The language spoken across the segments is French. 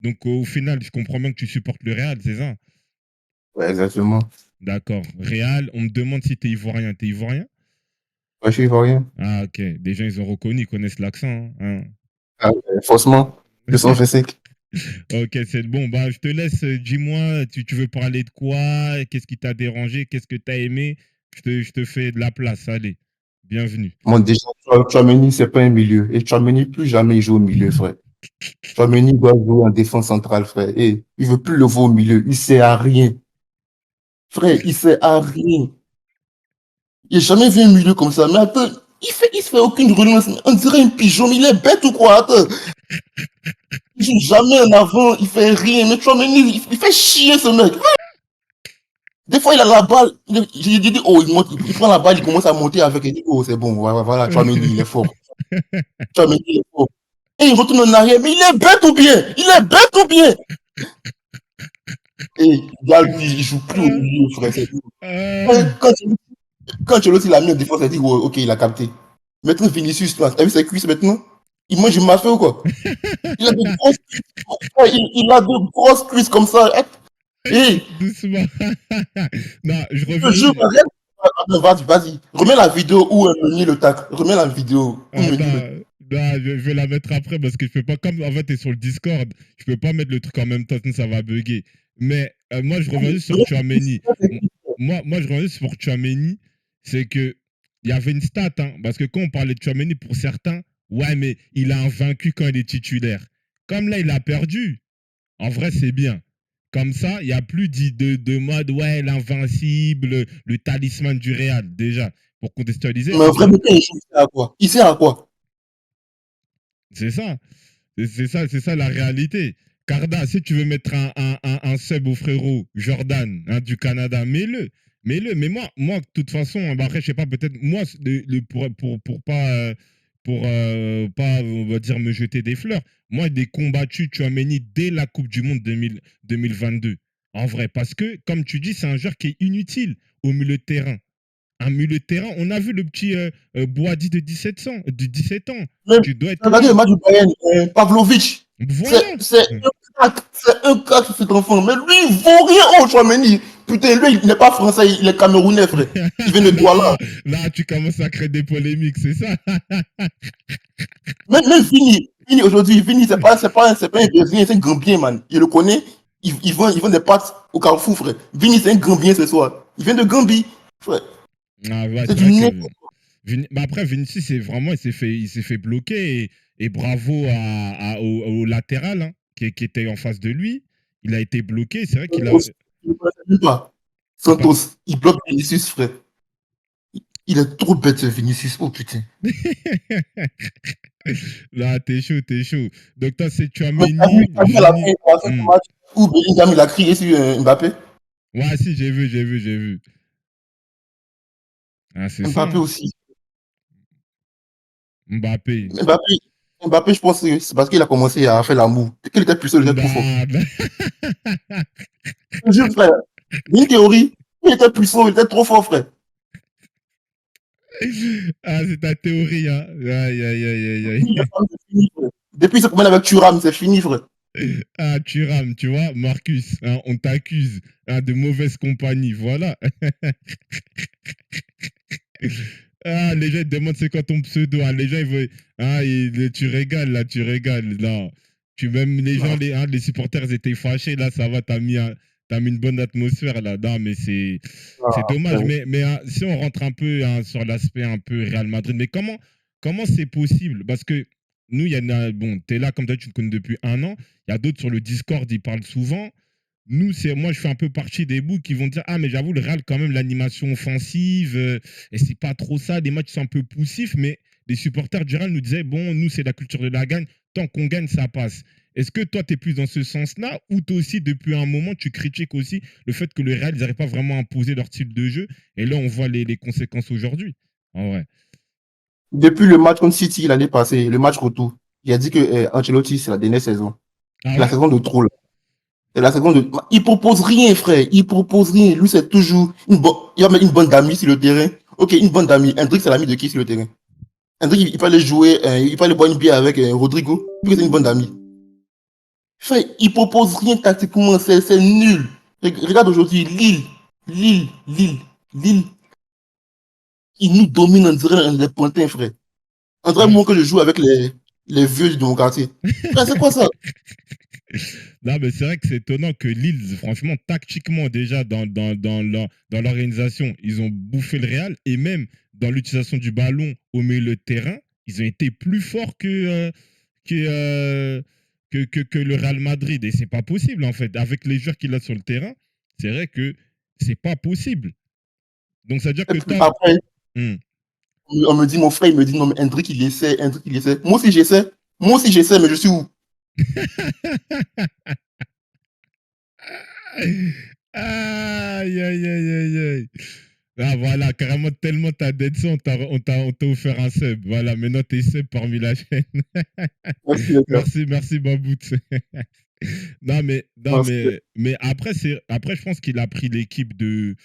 Donc au final, je comprends bien que tu supportes le Real, c'est ça? Ouais, exactement. D'accord. Real, on me demande si t'es ivoirien. T'es ivoirien? Ouais, je suis ivoirien. Ah, ok. Des gens, ils ont reconnu, ils connaissent l'accent, hein. Ah, forcément, 225. Ok, c'est bon. Bah, je te laisse. Dis-moi, tu veux parler de quoi? Qu'est-ce qui t'a dérangé? Qu'est-ce que t'as aimé? Je te fais de la place. Allez, bienvenue. Bon, déjà, Tchouaméni, c'est pas un milieu. Et Tchouaméni, plus jamais il joue au milieu, frère. Tchouaméni doit jouer en défense centrale, frère. Et il veut plus le voir au milieu. Il sert à rien. Frère, il sert à rien. J'ai jamais vu un milieu comme ça. Mais attends, il se fait aucune relance. On dirait un pigeon, mais il est bête ou quoi? Attends, il joue jamais en avant, il fait rien. Mais Tchouaméni, il fait chier ce mec. Des fois, il a la balle. J'ai dit, oh, il prend la balle, il commence à monter avec. Il dit, oh, c'est bon, voilà, Tchouaméni, il est fort. Tchouaméni, il est fort. Et il retourne en arrière, mais il est bête ou bien? Il est bête ou bien? Et Galbi, il joue plus au Ah, milieu, frère. ah. Quand, quand Chelotti l'a mis en défense, il a dit, ouais, ok, il a capté. Maintenant, Vinicius, tu as vu ses cuisses maintenant? Il mange du mafé ou quoi? Il a de grosses cuisses. Ouais, il a de grosses cuisses comme ça. Et Doucement. Non, je je reviens jure, juste. attends, vas-y. Remets la vidéo où Meunier le tacle. Remets la vidéo où Ah, Meunier le non, non, je vais la mettre après parce que je peux pas. Comme en fait, t'es sur le Discord, je peux pas mettre le truc en même temps, sinon ça va bugger. Mais moi, je reviens juste sur Chouameni. Moi, je reviens juste sur Chouameni. C'est que il y avait une stat, hein, parce que quand on parlait de Chouameni, pour certains, ouais, mais il a invaincu quand il est titulaire. Comme là, il a perdu. En vrai, c'est bien. Comme ça, il n'y a plus de mode, ouais, l'invincible, le talisman du Real, déjà. Pour contextualiser, Mais vraiment, quand il joue, il sert à quoi? Il sert à quoi? c'est ça. C'est ça la réalité. Carda, si tu veux mettre un sub au frérot Jordan du Canada, mets-le. Mets-le. Mais moi, de toute façon, bah après, je sais pas, peut-être, moi, pour pas, on va dire, me jeter des fleurs, moi, des combattus Chouameni dès la Coupe du Monde 2022. En vrai, parce que, comme tu dis, c'est un joueur qui est inutile au milieu de terrain. Un milieu de terrain, on a vu le petit Boadi de 17 ans. Même, Tu dois être regardez là. le match du Bayern, Pavlovic. Voilà. C'est un crack, cet enfant. Mais lui, il vaut rien au Chouameni. Putain, lui, il n'est pas français, il est camerounais, frère. Il vient de Douala. Non, là, tu commences à créer des polémiques, c'est ça? Même Vini aujourd'hui, Vini, c'est pas un Brésilien, c'est un Gambien, man. Je le connais. Ils vend des pâtes au Carrefour, frère. Vini, c'est un Gambien ce soir. Il vient de Gambie, frère. Ah, ouais, C'est c'est du vrai que. n'importe Bah après, Vinicius, c'est vraiment, il s'est fait bloquer et bravo au latéral hein, qui était en face de lui. Il a été bloqué. C'est vrai qu'il a. quoi. Je ne connais même pas. C'est pas. Santos, il bloque Vinicius, frère. Il est trop bête, ce Vinicius. Oh putain. Là, t'es chaud, t'es chaud. Donc, toi, c'est Mais Chouameni, t'as vu à Vini. la fin du match où Bellingham il a crié sur Mbappé? Ouais, si, j'ai vu, j'ai vu, j'ai vu. Ah, c'est ça, Mbappé hein. aussi. Mbappé. Mbappé, Mbappé, je pense que c'est parce qu'il a commencé à faire l'amour. Qu'il était puissant, il était trop fort. Nah, nah. Je jure, frère. Une théorie. Il était puissant, il était trop fort, frère. Ah, c'est ta théorie, hein. Aïe, aïe, aïe, aïe, Depuis, aïe. c'est fini, frère. Depuis, c'est comme avec Thuram, c'est fini, frère. Ah, tu rames, tu vois, Marcus, hein, on t'accuse hein, de mauvaise compagnie, voilà. Ah, les gens ils te demandent c'est quoi ton pseudo, hein, les gens ils veulent, ah, tu régales là, tu régales, non. Même les gens, Non, les supporters ils étaient fâchés, là, ça va, t'as mis une bonne atmosphère là, non, mais c'est non, dommage, frère. mais si on rentre un peu hein, sur l'aspect un peu Real Madrid, mais comment c'est possible? Parce que nous, il y en a, bon, t'es là comme toi, tu te connais depuis un an, il y a d'autres sur le Discord, ils parlent souvent. Nous, moi, je fais un peu partie des bouts qui vont dire ah, mais j'avoue, le Real, quand même, l'animation offensive, et c'est pas trop ça. Les matchs sont un peu poussifs, mais les supporters du Real nous disaient bon, nous, c'est la culture de la gagne. Tant qu'on gagne, ça passe. Est-ce que toi, tu es plus dans ce sens-là ou toi aussi, depuis un moment, tu critiques aussi le fait que le Real, ils n'arrivent pas vraiment à imposer leur style de jeu et là, on voit les conséquences aujourd'hui. En vrai. Depuis le match contre City l'année passée, le match retour, il a dit que Ancelotti, c'est la dernière saison. Ah C'est la ouais? saison de trop, là. C'est la saison de. Il propose rien, frère. Il propose rien. Lui, c'est toujours il va mettre une bande d'amis sur le terrain. Ok, une bande d'amis. Hendrik, c'est l'ami de qui sur le terrain? Hendrik, il peut aller jouer, il peut aller boire une bière avec Rodrigo. Puis c'est une bande d'amis. Frère, il propose rien tactiquement, c'est nul. Regarde aujourd'hui, Lille, il nous domine en dirait les pointins, frère. En dirait Ouais. moi que je joue avec les vieux de mon quartier. Frère, c'est quoi ça? Non, mais c'est vrai que c'est étonnant que Lille, franchement, tactiquement, déjà, dans l'organisation, ils ont bouffé le Real et même dans l'utilisation du ballon au milieu de terrain, ils ont été plus forts que, que le Real Madrid. Et c'est pas possible, en fait. Avec les joueurs qu'il a sur le terrain, c'est vrai que c'est pas possible. Donc, ça veut dire Et que puis toi. après, Hmm. on me dit, mon frère, il me dit, non, mais Hendrik, Hendrik, il essaie. Moi aussi, j'essaie. Moi aussi, j'essaie, mais je suis où? Aïe, aïe, aïe, aïe, aïe. Ah voilà, carrément, tellement t'as d'être ça, on t'a offert un sub. Voilà, maintenant t'es sub parmi la chaîne. Merci, les gars. Merci, merci Babout. Non, Merci. mais après, après, je pense qu'il a pris l'équipe de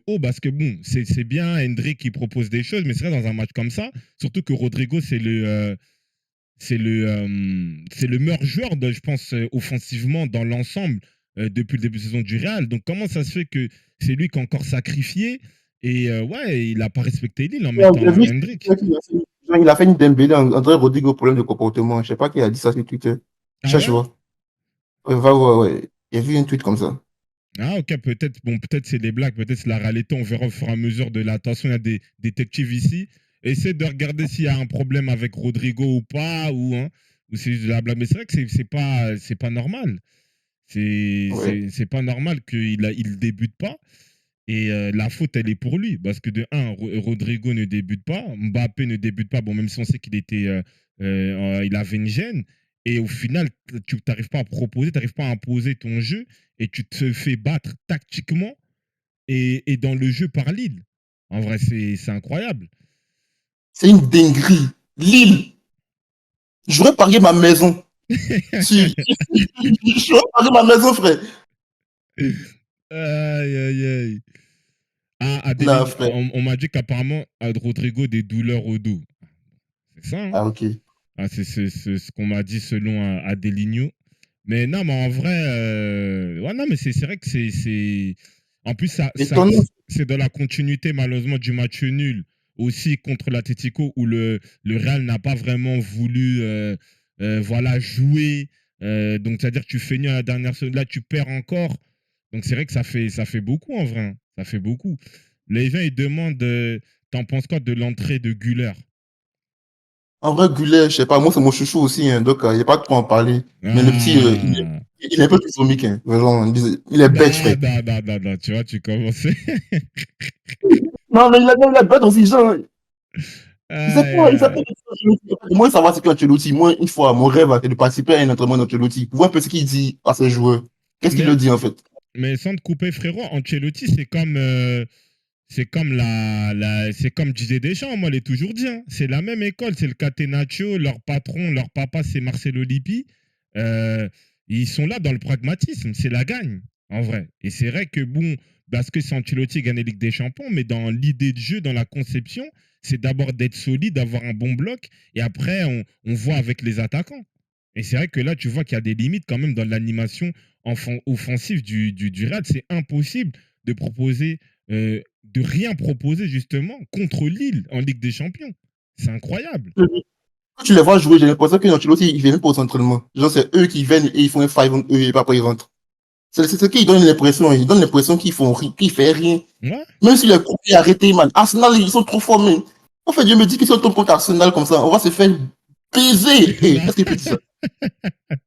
haut parce que bon, c'est bien Hendrik qui propose des choses, mais c'est vrai dans un match comme ça, surtout que Rodrigo, c'est le meilleur joueur, je pense, offensivement dans l'ensemble depuis le début de saison du Real. Donc, comment ça se fait que c'est lui qui a encore sacrifié et ouais, il n'a pas respecté Lille en J'ai mettant vu Hendrik. il a fait une Dembélé, André Rodrigo, problème de comportement. Je sais pas qui a dit ça sur Twitter. Ah Cherche, ouais? vois. Ouais, va voir, ouais. J'ai vu un tweet comme ça. Ah ok, peut-être bon, peut-être c'est des blagues, peut-être c'est la réalité, on verra au fur et à mesure de l'attention, il y a des détectives ici. Essaie de regarder s'il y a un problème avec Rodrigo ou pas, ou c'est juste de la blague. Mais c'est vrai que c'est pas normal. Ouais. C'est pas normal il débute pas. Et la faute, elle est pour lui. Parce que de un, Rodrigo ne débute pas. Mbappé ne débute pas. Bon, même si on sait qu'il était, il avait une gêne. Et au final, tu n'arrives pas à proposer, tu n'arrives pas à imposer ton jeu. Et tu te fais battre tactiquement et dans le jeu par Lille. En vrai, c'est incroyable. C'est une dinguerie. Lille, j'aurais parié ma maison. Si, j'aurais parié ma maison, frère. Aïe, aïe, aïe. Ah, Non, Adeline, frère. on m'a dit qu'apparemment, Rodrigo des douleurs au dos. C'est ça, hein? Ah, ok. Ah, c'est ce qu'on m'a dit selon Adelinho. Mais non, mais en vrai, ouais, non, mais c'est vrai que c'est. En plus, Étonnant. c'est dans la continuité, malheureusement, du match nul aussi contre l'Atletico où le Real n'a pas vraiment voulu voilà, jouer. Donc, c'est-à-dire que tu fais nul à la dernière seconde. Là, tu perds encore. Donc, c'est vrai que ça fait beaucoup en vrai, hein. Ça fait beaucoup. Les gens, ils demandent t'en penses quoi de l'entrée de Güler? En vrai, Goulet, je sais pas, moi, c'est mon chouchou aussi, hein, donc il n'y a pas de quoi en parler. Mais le petit, Ah! il est un peu trisomique, hein, vraiment, il est bête, frère. Non, tu vois, tu commences. Non, mais il est bête aussi, genre. Il sait Aïe, pas. Moi, ça va, c'est qu'Ancelotti, moi, une fois, mon rêve, c'est de participer à un entraînement d'Ancelotti. Voir un peu ce qu'il dit à ses joueurs. Qu'est-ce qu'il mais, leur dit, en fait? mais sans te couper, frérot, Ancelotti, c'est comme disait Deschamps, moi, je l'ai toujours dit, hein. C'est la même école, c'est le Catenaccio, leur patron, leur papa, c'est Marcelo Lippi. Euh, Ils sont là dans le pragmatisme, c'est la gagne, en vrai. Et c'est vrai que, bon, parce que c'est Ancelotti qui gagne la Ligue des Champions, mais dans l'idée de jeu, dans la conception, c'est d'abord d'être solide, d'avoir un bon bloc, et après, on voit avec les attaquants. Et c'est vrai que là, tu vois qu'il y a des limites quand même dans l'animation offensive du Real. C'est impossible de proposer, de rien proposer justement contre Lille en Ligue des Champions. C'est incroyable. Quand tu les vois jouer, j'ai l'impression que Ancelotti, il vient même pas aux entraînements. Genre, c'est eux qui viennent et ils font un five, eux, et après ils rentrent. C'est ce qui donne l'impression, ils donnent l'impression qu'ils font rien, qu'ils font rien. Ouais. Même si les coupés arrêtés, man. Arsenal, ils sont trop formés. En fait, je me dis qu'ils sont contre Arsenal comme ça, on va se faire baiser. Hey, Non. qu'est-ce que tu dis ça?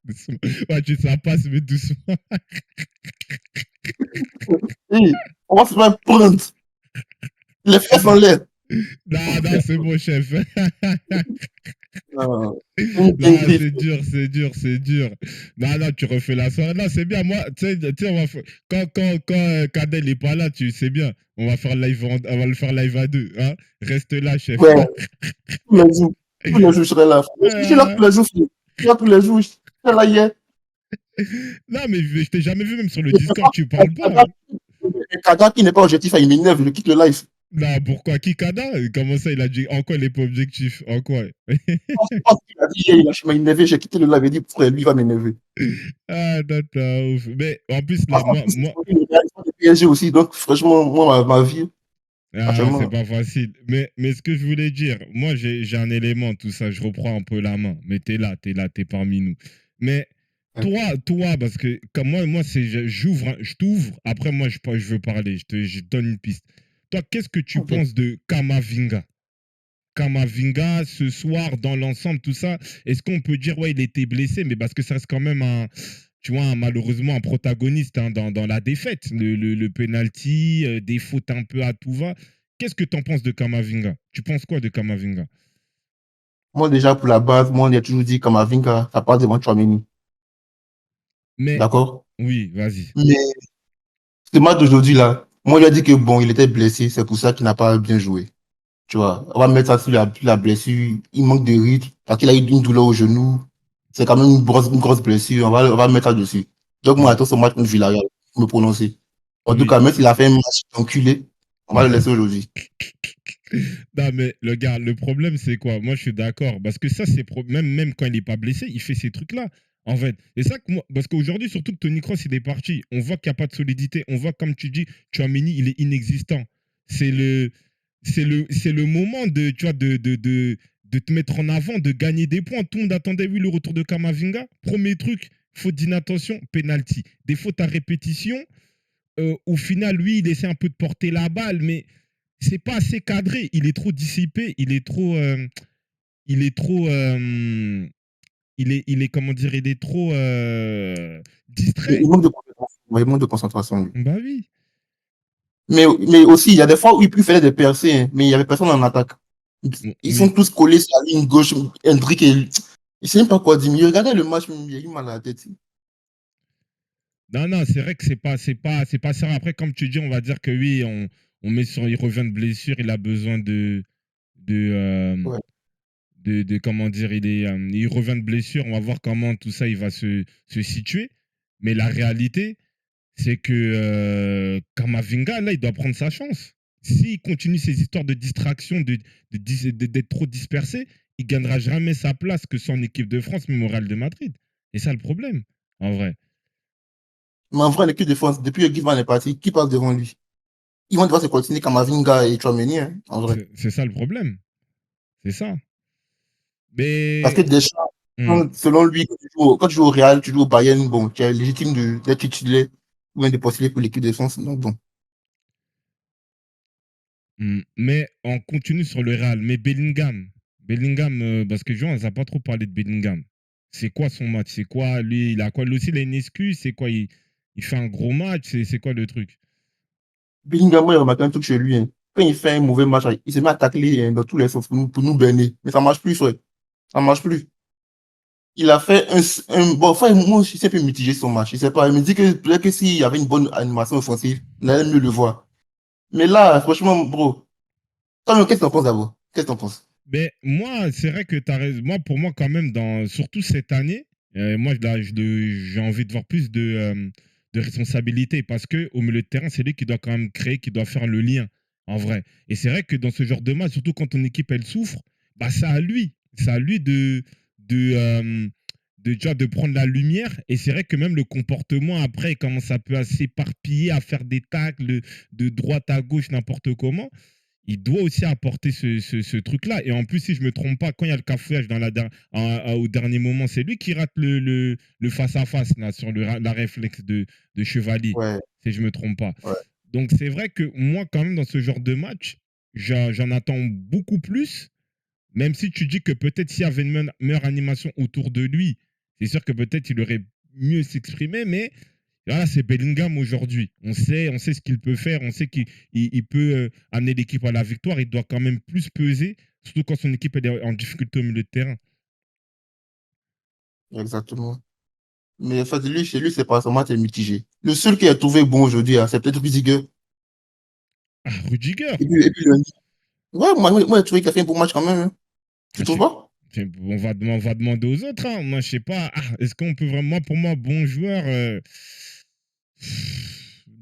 Doucement. Ouais, tu sais pas, mais doucement. Hey, on va se faire prendre. Les fesses en l'air. Non, c'est bon, chef. Ah, une Non, dinguerie. c'est dur, c'est dur, c'est dur. Non, tu refais la soirée. Non, c'est bien. Moi, on va quand Kadel n'est pas là, tu sais bien. On va faire live, on va le faire live à deux. Hein. Reste là, chef. Ouais, tous les jours, je serai là. Je suis là Euh, tous les jours, frère. Je suis là tous les jours. Je serai là hier. Non, mais je t'ai jamais vu, même sur le Discord, tu parles pas. Hein. Kada qui n'est pas objectif, il m'énerve, je quitte le live. Non, pourquoi Kikada? Comment ça, il a dit en quoi il est pas objectif? En quoi? Je pense qu'il a dit hier, il m'a énervé, j'ai quitté le live, il a dit, frère, lui, il va m'énerver. Ah, non, t'es ouf. Mais en plus, là, Parce qu'en moi, plus, moi, il est le PSG aussi, donc franchement, moi, ma vie, ah, c'est actuellement, pas facile. Mais ce que je voulais dire, moi, j'ai un élément, tout ça, je reprends un peu la main. Mais t'es là, t'es parmi nous. Mais toi, parce que comme moi c'est, j'ouvre, je t'ouvre. Après, moi, je veux parler. Je te donne une piste. Toi, qu'est-ce que tu ok. penses de Kamavinga? Kamavinga, ce soir, dans l'ensemble, tout ça, est-ce qu'on peut dire, ouais, il était blessé, mais parce que ça reste quand même un, tu vois, malheureusement, un protagoniste hein, dans la défaite. Le penalty, des fautes un peu à tout va. Qu'est-ce que tu en penses de Kamavinga? Tu penses quoi de Kamavinga? Moi, déjà, pour la base, moi, on a toujours dit Kamavinga, ça passe devant Tchouaméni. Mais, D'accord? oui, vas-y. Mais ce match d'aujourd'hui, là, moi, il a dit que bon, il était blessé, c'est pour ça qu'il n'a pas bien joué. Tu vois, on va mettre ça sur la blessure. Il manque de rythme parce qu'il a eu une douleur au genou. C'est quand même une grosse blessure. On va mettre ça dessus. Donc, moi, Mm, attends son match contre Villarreal, pour me prononcer. En tout oui. cas, même s'il a fait un match enculé, on va le laisser aujourd'hui. Non, mais le gars, le problème, c'est quoi? Moi, je suis d'accord. Parce que ça, c'est même quand il n'est pas blessé, il fait ces trucs-là. En fait. Et ça, que moi, parce qu'aujourd'hui, surtout que Tony Cross, il est parti. On voit qu'il n'y a pas de solidité. On voit, comme tu dis, Chouameni, il est inexistant. C'est le, c'est le moment de, tu vois, de te mettre en avant, de gagner des points. Tout le monde attendait, oui, le retour de Kamavinga. Premier truc, faute d'inattention, penalty. Des fautes à répétition. Au final, lui, il essaie un peu de porter la balle, mais c'est pas assez cadré. Il est trop dissipé. Il est trop, comment dire, il est trop Il distrait. manque de concentration. Ouais, il manque de concentration, lui. Bah oui. Mais aussi, il y a des fois où il fallait des percées, hein, mais il n'y avait personne en attaque. Ils sont Oui. tous collés sur la ligne gauche. Hendrick, il ne sait même pas quoi dire. Mais regardez le match, il a eu mal à la tête. Non, non, c'est vrai que c'est pas ça. Après, comme tu dis, on va dire que oui, on met sur, il revient de blessure, il a besoin de, Ouais. comment dire, il revient de blessure. On va voir comment tout ça, il va se situer. Mais la réalité, c'est que Kamavinga, là, il doit prendre sa chance. S'il continue ces histoires de distraction, d'être trop dispersé, il gagnera jamais sa place, que ce soit en équipe de France, même au Real de Madrid. Et ça, le problème, en vrai. Mais en vrai, l'équipe de France, depuis que Griezmann est parti, qui passe devant lui? Ils vont devoir se continuer Kamavinga et Chouameni, hein, en vrai. C'est ça le problème. C'est ça. Parce que Mais Deschamps, hum, selon lui, quand tu joues au Real, tu joues au Bayern, bon, tu es légitime d'être titulaire ou bien de postuler pour l'équipe de France. Donc, bon. mais on continue sur le Real. Mais Bellingham, parce que Jean, on n'a pas trop parlé de Bellingham. C'est quoi son match? C'est quoi, lui, il a quoi? Lui aussi, il a une excuse? C'est quoi? Il fait un gros match? C'est quoi le truc? Bellingham, moi, il remarque un truc chez lui, hein. Quand il fait un mauvais match, il se met à tacler hein, dans tous les sens pour nous berner. Mais ça marche plus, ouais. Ça marche plus. Il a fait bon, enfin, moi, je suis un peu mitigé son match. Je sais pas. Il me dit que peut-être que s'il y avait une bonne animation offensive, il allait mieux le voir. Mais là, franchement, bro, toi, qu'est-ce que t'en penses d'abord? Qu'est-ce que t'en penses? Mais moi, c'est vrai que tu as raison. Moi, pour moi, quand même, surtout cette année, moi, j'ai envie de voir plus de responsabilité parce que au milieu de terrain, c'est lui qui doit quand même créer, qui doit faire le lien, en vrai. Et c'est vrai que dans ce genre de match, surtout quand ton équipe, elle souffre, bah, c'est à lui. C'est à lui de, euh, déjà de prendre la lumière. Et c'est vrai que même le comportement, après, il commence un peu à s'éparpiller, à faire des tacles de droite à gauche, n'importe comment, il doit aussi apporter ce truc-là. Et en plus, si je ne me trompe pas, quand il y a le cafouillage au dernier moment, c'est lui qui rate le face-à-face là, sur la réflexe de Chevalier, Ouais, si je ne me trompe pas. ouais. Donc c'est vrai que moi, quand même, dans ce genre de match, j'en attends beaucoup plus, même si tu dis que peut-être s'il y avait une meilleure animation autour de lui, c'est sûr que peut-être il aurait mieux s'exprimer, mais voilà, c'est Bellingham aujourd'hui. On sait ce qu'il peut faire, on sait qu'il peut amener l'équipe à la victoire. Il doit quand même plus peser, surtout quand son équipe est en difficulté au milieu de terrain. Exactement. Mais en fait, lui, chez lui, c'est pas son match est mitigé. Le seul qui a trouvé bon aujourd'hui, hein, c'est peut-être Rudiger. Ah, Rudiger. Et puis ouais, moi, j'ai trouvé qu'il a fait un bon match quand même, hein. Tu Ah, trouves pas? on va demander aux autres, hein. Moi, je sais pas. Ah, est-ce qu'on peut vraiment, pour moi, bon joueur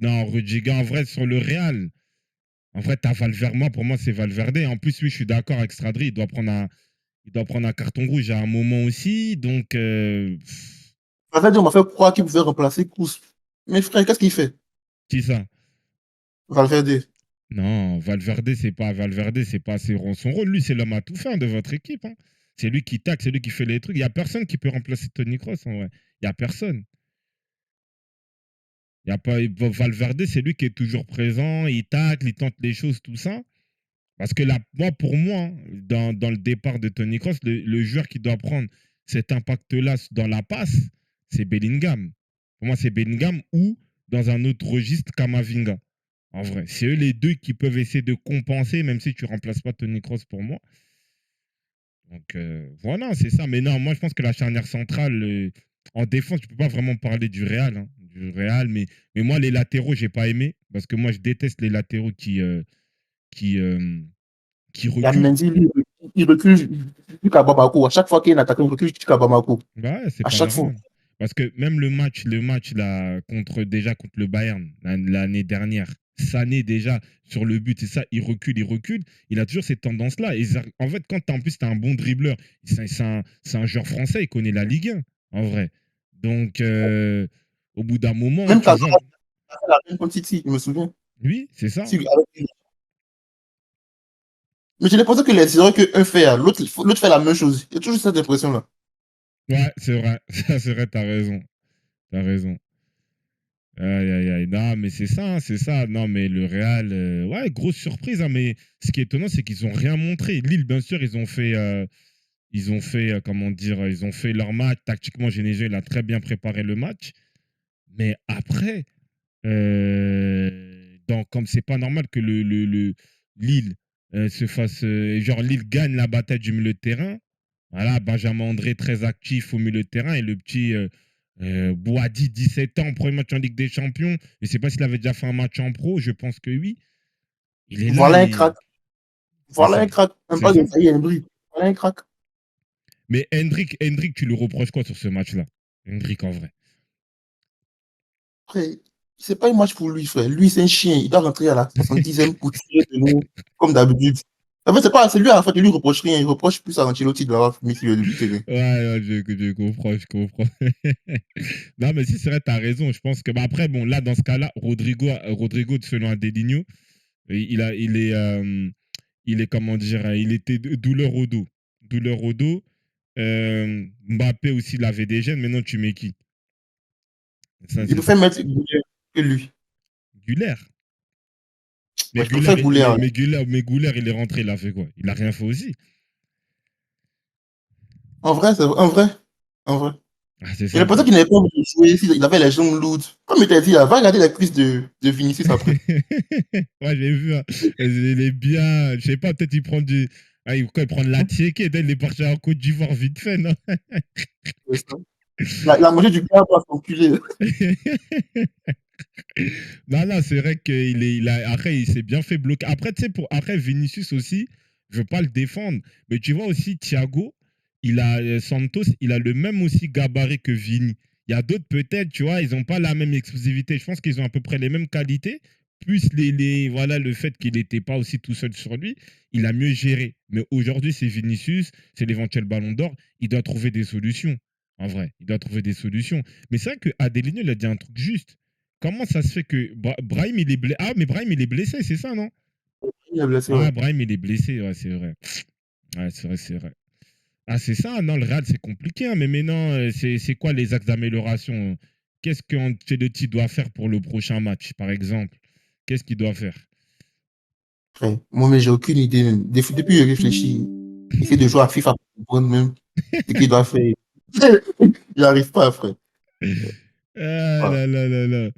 non, Rudiger, en vrai, sur le Real. En vrai, t'as Valverde. Moi, pour moi, c'est Valverde. En plus, oui, je suis d'accord avec Stradri. Il doit prendre un carton rouge à un moment aussi. Donc, En fait, on m'a fait croire qu'il pouvait remplacer Kous. Mais frère, qu'est-ce qu'il fait? qui ça? Valverde. Non, Valverde, c'est pas son rôle. Lui, c'est l'homme à tout faire de votre équipe, hein. C'est lui qui tacle, c'est lui qui fait les trucs. Il n'y a personne qui peut remplacer Tony Kroos, en vrai. Il n'y a personne. Il y a pas, Valverde, c'est lui qui est toujours présent. Il tacle, il tente les choses, tout ça. Parce que là, moi, pour moi, hein, dans le départ de Tony Kroos, le joueur qui doit prendre cet impact-là dans la passe, c'est Bellingham. Pour moi, c'est Bellingham ou dans un autre registre, Kamavinga. En vrai, c'est eux les deux qui peuvent essayer de compenser, même si tu ne remplaces pas Tony Kroos pour moi. Donc voilà, c'est ça. Mais non, moi, je pense que la charnière centrale, en défense, tu ne peux pas vraiment parler du Real, hein, mais moi, les latéraux, je n'ai pas aimé. Parce que moi, je déteste les latéraux qui, euh, qui Il y a reculent. Mendy, lui, il recule jusqu'à Bamako. À chaque fois qu'il y a un attaquant, il recule jusqu'à Bamako. Bah ouais, c'est À pas chaque fois. normal. Parce que même le match là, déjà contre le Bayern l'année dernière, Sané déjà sur le but, et ça, il recule. Il a toujours cette tendance-là. Et en fait, en plus, tu un bon dribbleur, c'est un joueur français, il connaît la Ligue 1, en vrai. Donc, au bout d'un moment, Même tu quand vois, il a fait la même contre City, je me souviens. oui, c'est ça. Mais j'ai l'impression que les erreurs qu'un fait, l'autre fait la même chose. J'ai toujours cette impression-là. Ouais, c'est vrai. Ça, c'est vrai, t'as raison. T'as raison. Aïe, aïe, aïe. Non, mais c'est ça, hein, c'est ça. Non, mais le Real, ouais, grosse surprise, hein, mais ce qui est étonnant, c'est qu'ils n'ont rien montré. Lille, bien sûr, comment dire, ils ont fait leur match. Tactiquement, Genesio, il a très bien préparé le match. Mais après, comme c'est pas normal que Lille se fasse. Genre, Lille gagne la bataille du milieu de terrain. Voilà, Benjamin André très actif au milieu de terrain et le petit Boadi, 17 ans, premier match en Ligue des Champions. Je ne sais pas s'il avait déjà fait un match en pro, je pense que oui. Il est là Voilà un et crack. c'est Voilà ça. un crack. Un C'est pas de ça. Zaïre Emery. Voilà un crack. Mais Hendrik, tu lui reproches quoi sur ce match-là? Hendrik, en vrai. Frère, c'est pas un match pour lui, frère. Lui, c'est un chien. Il doit rentrer à la 70e pour tirer de nous, comme d'habitude. En fait, c'est lui, en fait, il lui reproche rien. Il reproche plus à Ancelotti de l'avoir mis sur le début de terrain. Ouais, ouais, je comprends, je comprends. Non, mais si c'est vrai, tu as raison. Je pense que, bah, après, bon, là, dans ce cas-là, Rodrigo selon Adelinho, il est, comment dire, il était douleur au dos. Douleur au dos. Mbappé aussi, il avait des gènes. Maintenant, tu mets qui? Ça, Il c'est préfère ça. mettre Goulet que lui. Guller. Mais Ouais, je Guller, préfère Goulet. il est rentré, il a fait quoi? Il a rien fait aussi. En vrai, c'est en vrai. En vrai. Ah, c'est J'ai ça. l'impression qu'il n'avait pas envie de jouer. Il avait les jambes lourdes. Comme il t'a dit, là, va regarder la cuisse de Vinicius après. Ouais, j'ai vu, hein. Il est bien. Je sais pas, peut-être il prend du. Ah, quand il prend de la tiéké, il est parti en Côte d'Ivoire vite fait, non? La moitié du gars va s'enculer. Non, non, c'est vrai après, il s'est bien fait bloquer. Après, tu sais, après, Vinicius aussi, je veux pas le défendre, mais tu vois aussi, Thiago, Santos, il a le même aussi gabarit que Vini. Il y a d'autres, peut-être, tu vois, ils n'ont pas la même explosivité. Je pense qu'ils ont à peu près les mêmes qualités, plus voilà, le fait qu'il n'était pas aussi tout seul sur lui, il a mieux géré. Mais aujourd'hui, c'est Vinicius, c'est l'éventuel ballon d'or, il doit trouver des solutions. En vrai, il doit trouver des solutions. Mais c'est vrai que Adelinho, il a dit un truc juste. Comment ça se fait que Brahim, il est blessé? Ah, mais Brahim, il est blessé, c'est ça, non? Il est blessé, ouais. Ah, Brahim, il est blessé, ouais, c'est vrai. Ouais, c'est vrai, c'est vrai. Ah, c'est ça, non, le Real, c'est compliqué, hein, mais maintenant, c'est quoi les axes d'amélioration? Qu'est-ce qu'Ancelotti doit faire pour le prochain match, par exemple? Qu'est-ce qu'il doit faire? Frère, moi, mais j'ai aucune idée. Depuis que je réfléchis, essayer de jouer à FIFA pour comprendre même ce qu'il doit faire. J'arrive pas, frère. Ah Voilà. là là là là.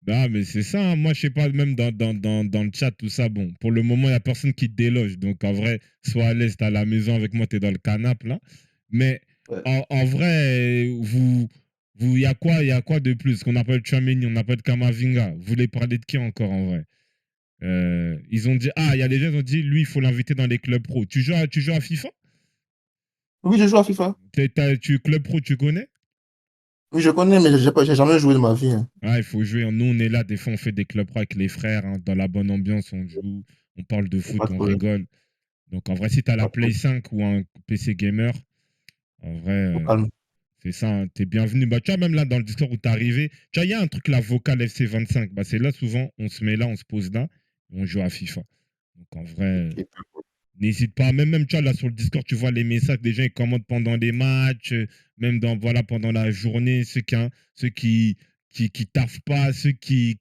Non, mais c'est ça, hein. Moi, je sais pas, même dans le chat, tout ça, bon, pour le moment, il n'y a personne qui te déloge. Donc, en vrai, sois à l'aise, t'es à la maison avec moi, t'es dans le canapé, là. Mais Ouais. en vrai, il y a quoi de plus? Qu'on appelle Tchouaméni, on appelle Kamavinga. Vous voulez parler de qui encore, en vrai? Ils ont dit, il y a les gens qui ont dit, lui, il faut l'inviter dans les clubs pro. Tu joues à FIFA? Oui, je joue à FIFA. Club pro, tu connais? Oui, je connais, mais j'ai jamais joué de ma vie, hein. Ah, il faut jouer. Nous, on est là. Des fois, on fait des clubs pro avec les frères, hein. Dans la bonne ambiance, on joue, on parle de Y a pas foot, de on problème. rigole. Donc, en vrai, si tu as la Pas de Play problème. 5 ou un PC gamer, en vrai, Au calme. c'est ça, hein, t'es bienvenu. Bah, tu vois, même là, dans le Discord où t'es arrivé, tu vois, il y a un truc, la vocal FC25. Bah, c'est là, souvent, on se met là, on se pose là, et on joue à FIFA. Donc, en vrai, Ok. n'hésite pas. Même, tu vois, là, sur le Discord, tu vois les messages des gens, ils commentent pendant les matchs, même voilà, pendant la journée, ceux qui taffent pas, ceux qui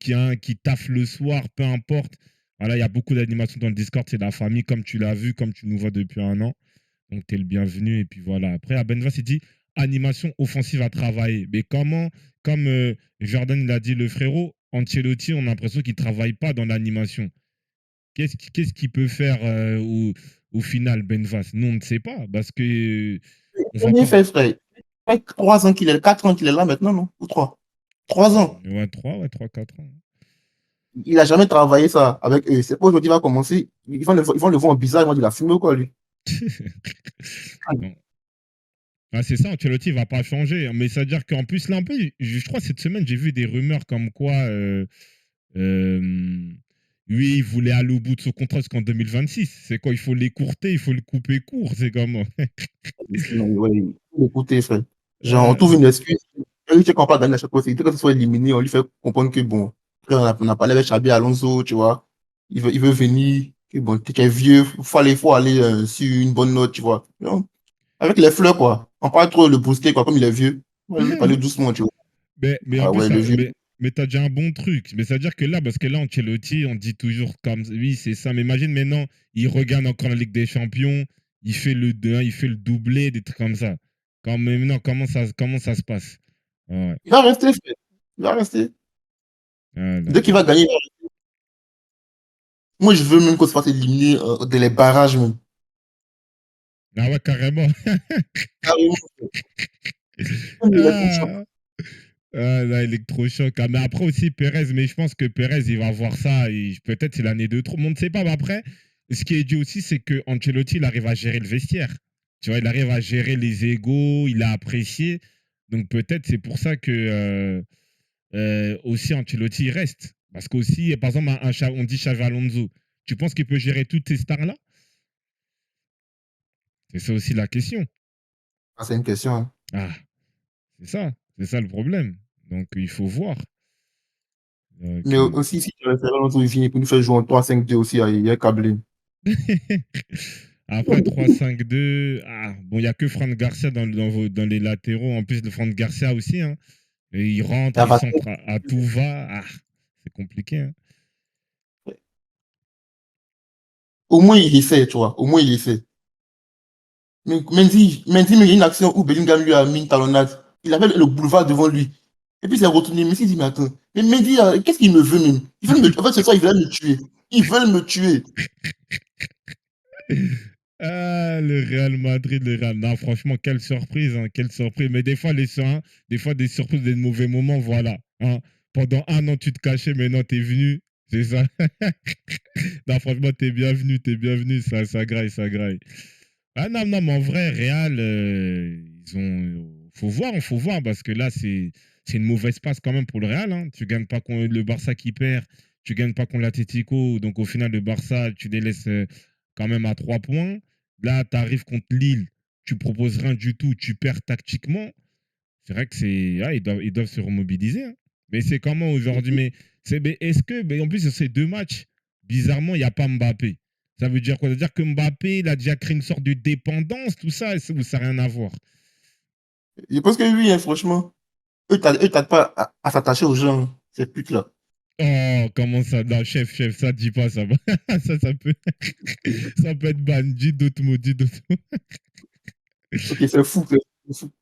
taffent le soir, peu importe. Voilà, il y a beaucoup d'animations dans le Discord, c'est la famille, comme tu l'as vu, comme tu nous vois depuis un an. Donc, tu es le bienvenu. Et puis voilà. Après, Abenva s'est dit animation offensive à travailler. Mais comment, comme Jordan l'a dit, le frérot, Ancelotti, on a l'impression qu'il ne travaille pas dans l'animation. Qu'est-ce qu'il peut faire au final, Benvas? Nous, on ne sait pas. Parce que on va Combien il pas. fait, frère? Ça fait 3 ans qu'il est, 4 ans qu'il est là maintenant, non? Ou 3? 3 ans. Ouais, 3, ouais, 3, 4 ans. Il a jamais travaillé ça avec eux. C'est pas aujourd'hui qu'il va commencer. Ils vont le voir en bizarre. Ils vont dire, il a fumé ou quoi, lui? Non. Ah, c'est ça, Ancelotti ne va pas changer. Mais ça veut dire qu'en plus, là, un peu, je crois cette semaine, j'ai vu des rumeurs comme quoi Euh, lui, il voulait aller au bout de son contrat jusqu'en 2026. C'est quoi? Il faut l'écourter, il faut le couper court. C'est comment? Non, ouais, il faut l'écouter, frère. Genre, on trouve une excuse. Lui, tu sais qu'on pas gagner à chaque fois. C'est que ce soit éliminé, on lui fait comprendre que bon, frère, on a parlé avec Xabi Alonso, tu vois. Il veut venir. Que bon, tu es vieux, il faut aller sur une bonne note, tu vois. Non, avec les fleurs, quoi. On parle trop le booster, quoi, comme il est vieux. On va lui parler doucement, tu vois. mais en Ah plus, ouais, le vieux. mais t'as déjà un bon truc. Mais ça veut dire que là, parce que là, Ancelotti, on dit toujours comme oui, c'est ça. Mais imagine maintenant, il regarde encore la Ligue des Champions, il fait le 2-1, il fait le doublé, des trucs comme ça. Quand même, non, comment ça se passe? Ah ouais. Il va rester, frère. Il va rester. Ah là Dès qu'il là. va gagner, moi, je veux même qu'on se fasse éliminer dans les barrages, même. Ah ouais, carrément. Carrément. Même l'électrochoc. Ah. Ah, là, électrochoc. Ah, mais après aussi, Pérez, mais je pense que Pérez, il va voir ça. Et peut-être c'est l'année de trop. On ne sait pas. Mais après, ce qui est dit aussi, c'est que Ancelotti, il arrive à gérer le vestiaire. Tu vois, il arrive à gérer les égos, il a apprécié. Donc peut-être c'est pour ça que aussi Ancelotti il reste. Parce qu'aussi, par exemple, on dit Xavi Alonso. Tu penses qu'il peut gérer toutes ces stars-là? C'est ça aussi la question. Ah, c'est une question, hein. Ah, c'est ça. C'est ça le problème. Donc il faut voir. Donc, Mais aussi, si tu restes là, l'autre, il vient pour nous faire jouer en 3-5-2 aussi, il est câblé. Après 3-5-2, ah, bon, il n'y a que Franck Garcia dans les latéraux. En plus, de Franck Garcia aussi, hein. Et il rentre, Ça il va. centre à tout va. Ah, c'est compliqué, hein. Au moins, il essaie, tu vois. Au moins, il essaie. Mais Mendy, mais il y a une action où Bellingham lui a mis une talonnade. Il avait le boulevard devant lui. Et puis, il s'est retourné. Mais il dit, mais attends. Mais Mendy, qu'est-ce qu'il me veut même? En fait, c'est ça, il veut me tuer. Ils veulent me tuer. Ah, le Real Madrid, le Real. Non, franchement, quelle surprise, hein, quelle surprise. Mais des fois, des fois, des surprises, des mauvais moments, voilà, hein. Pendant un an, tu te cachais, maintenant, t'es venu. C'est ça. Non, franchement, t'es bienvenu. Ça graille, ça graille. Ah non, non, mais en vrai, Real, ils ont. Faut voir, parce que là, c'est une mauvaise passe quand même pour le Real, hein. Tu gagnes pas contre le Barça qui perd, tu gagnes pas contre l'Atlético, donc au final, le Barça, tu les laisses quand même à 3 points. Là, tu arrives contre Lille, tu proposes rien du tout, tu perds tactiquement. C'est vrai que c'est. Ah, ils doivent se remobiliser, hein. Mais c'est comment aujourd'hui? Mais est-ce que. Mais en plus, sur ces deux matchs, bizarrement, il n'y a pas Mbappé. Ça veut dire quoi? Ça veut dire que Mbappé, il a déjà créé une sorte de dépendance, tout ça, ou ça n'a rien à voir? Je pense que oui, hein, franchement. Eux, t'as pas à s'attacher aux gens, ces putes-là. Oh, comment ça? Non, chef, ça dit pas ça. Ça peut, ça peut être ban. Dis d'autres mots, dis d'autres mots. Ok, c'est fou, c'est fou.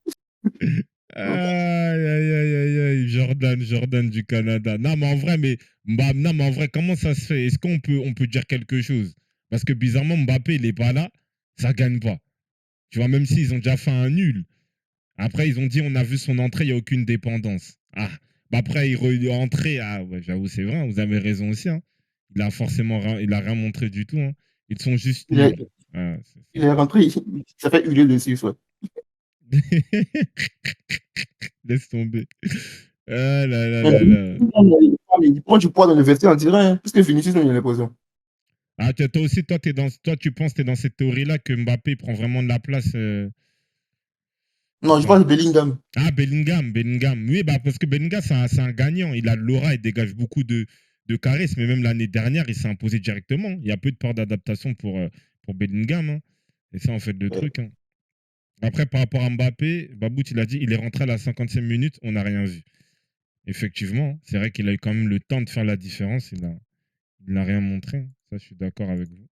Aïe, aïe, aïe, aïe, aïe. Jordan du Canada. Non, mais en vrai, non, mais en vrai, comment ça se fait? Est-ce on peut dire quelque chose? Parce que bizarrement, Mbappé, il n'est pas là, ça gagne pas. Tu vois, même s'ils ont déjà fait un nul. Après, ils ont dit, on a vu son entrée, il n'y a aucune dépendance. Ah, bah après, il est entré. Ah, ouais, j'avoue, c'est vrai, hein, vous avez raison aussi, hein. Il a rien montré du tout, hein. Ils sont juste Il est, nuls. Ah, c'est il ça. est rentré, ça fait huiler dessus, ouais. Laisse tomber. Ah là là là là. Il prend du poids dans le vestiaire, on dirait, hein, parce que Vinicius, il a l'impression. Ah, toi aussi, toi, tu penses, tu es dans cette théorie-là que Mbappé prend vraiment de la place. Non, je Enfin, parle de Bellingham. ah, Bellingham. Oui, bah, parce que Bellingham, c'est un gagnant. Il a de l'aura, il dégage beaucoup de charisme. Mais même l'année dernière, il s'est imposé directement. Il y a peu de peur d'adaptation pour Bellingham, hein. Et ça, en fait, le Ouais. truc, hein. Après, par rapport à Mbappé, Babout, il a dit il est rentré à la 55e minute, on n'a rien vu. Effectivement, c'est vrai qu'il a eu quand même le temps de faire la différence. Il n'a rien montré. Ça, je suis d'accord avec vous.